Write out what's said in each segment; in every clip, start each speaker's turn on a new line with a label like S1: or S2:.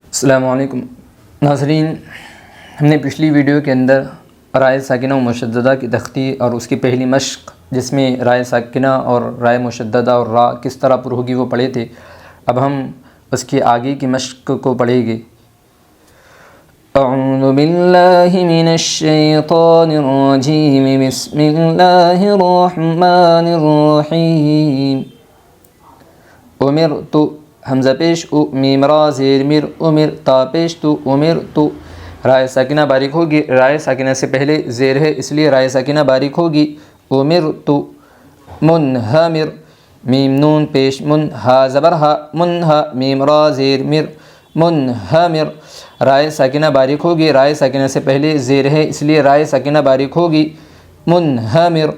S1: السلام علیکم ناظرین، ہم نے پچھلی ویڈیو کے اندر رائے ساکنہ و مشددہ کی تختی اور اس کی پہلی مشق جس میں رائے ساکنہ اور رائے مشددہ اور را کس طرح پر ہوگی وہ پڑھے تھے۔ اب ہم اس کی آگے کی مشق کو پڑھیں گے۔ اعوذ باللہ من الشیطان الرجیم، بسم اللہ الرحمن الرحیم۔ امرت حمزہ پیش او، میم را زیر مر، امر تا پیش تو، امرت۔ رائے ساکنہ باریک ہوگی، رائے ساکنہ سے پہلے زیر ہے اس لیے رائے ساکنہ باریک ہوگی۔ امرت منہمر، میم نون پیش من، ہا زبر ہا، منہا، میم را زیر مر، منہمر۔ رائے ساکنہ باریک ہوگی، رائے ساکنہ سے پہلے زیر ہے اس لیے رائے ساکنہ باریک ہوگی۔ منہمر۔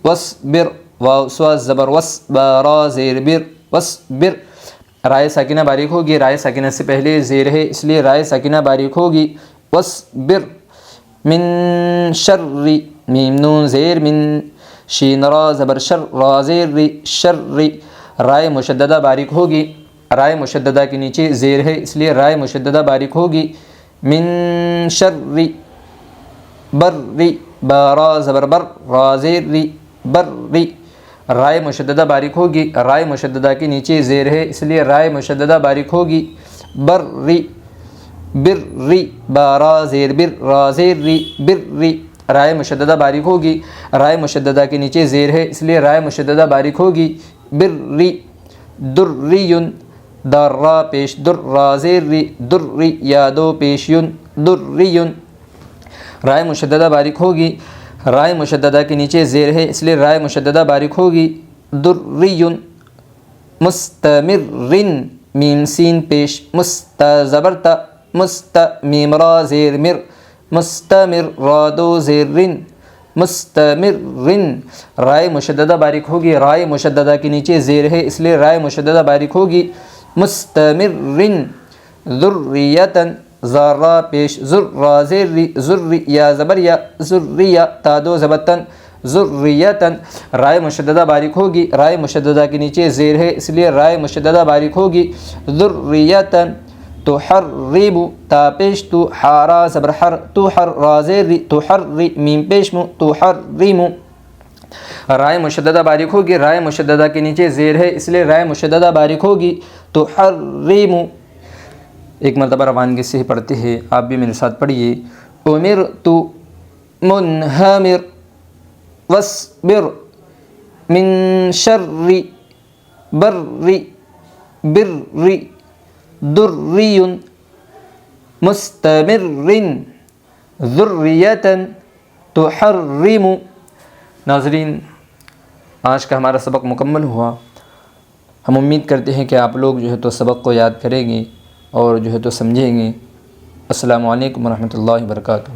S1: وصبر، واو سوا زبر وس، با را زیر بر، وصبر۔ رائے ساکنہ باریک ہوگی، رائے ساکنہ سے پہلے زیر ہے اس لیے رائے ساکنہ باریک ہوگی۔ وصبر۔ من شر، میم نون زیر من، شین را زبر شر، را زیر ری، شر۔ رائے مشددہ باریک ہوگی، رائے مشددہ کے نیچے زیر ہے اس لیے رائے مشددہ باریک ہوگی۔ من شر بر، با را زبر بر، را زیر ری، بر۔ رائے مشددہ باریک ہوگی، رائے مشددہ کے نیچے زیر ہے اس لیے رائے مشددہ باریک ہوگی۔ بر، بر، با را زیر بر، را زیر ری، بر۔ رائے مشددہ باریک ہوگی، رائے مشددہ کے نیچے زیر ہے اس لیے رائے مشددہ باریک ہوگی۔ بر۔ دریٌ، دار را پیش در، را زیر ری، در، یا دو پیش یون، دریٌ۔ رائے مشددہ باریک ہوگی، رائے مشددہ کے نیچے زیر ہے اس لیے رائے مشددہ باریک ہوگی۔ دریٌ۔ مستمر، میم سین پیش مست زبر تا، مست، میم را زیر مر، مستمر، را دو زیر رن، مستمر۔ رائے مشددہ باریک ہوگی، رائے مشددہ کے نیچے زیر ہے اس لیے رائے مشددہ باریک ہوگی۔ مستمر۔ ذریۃ، زار را پیش زر، را زیر ری، ذر، یا زبر یا، ذریہ، تا دو زبر، ذریۃ۔ رائے مشددہ باریک ہوگی، رائے مشددہ کے نیچے زیر ہے اس لیے رائے مشددہ باریک ہوگی۔ ذریۃ۔ تحرم، تا پیش تو، حارا زبر حر، تحر، را زیر ری، تحری، میم پیش مو، تحرم۔ رائے مشددہ باریک ہوگی، رائے مشددہ کے نیچے زیر ہے اس لیے رائے مشددہ باریک ہوگی۔ تحرم۔ ایک مرتبہ روانگی سے پڑھتے ہیں، آپ بھی میرے ساتھ پڑھیے۔ امرت منہمر، وصبر، من شر بر، بر، دریٌ، مستمر، ذریۃ، تحرم۔ ناظرین، آج کا ہمارا سبق مکمل ہوا۔ ہم امید کرتے ہیں کہ آپ لوگ تو سبق کو یاد کریں گے اور تو سمجھیں گے۔ السلام علیکم ورحمۃ اللہ وبرکاتہ۔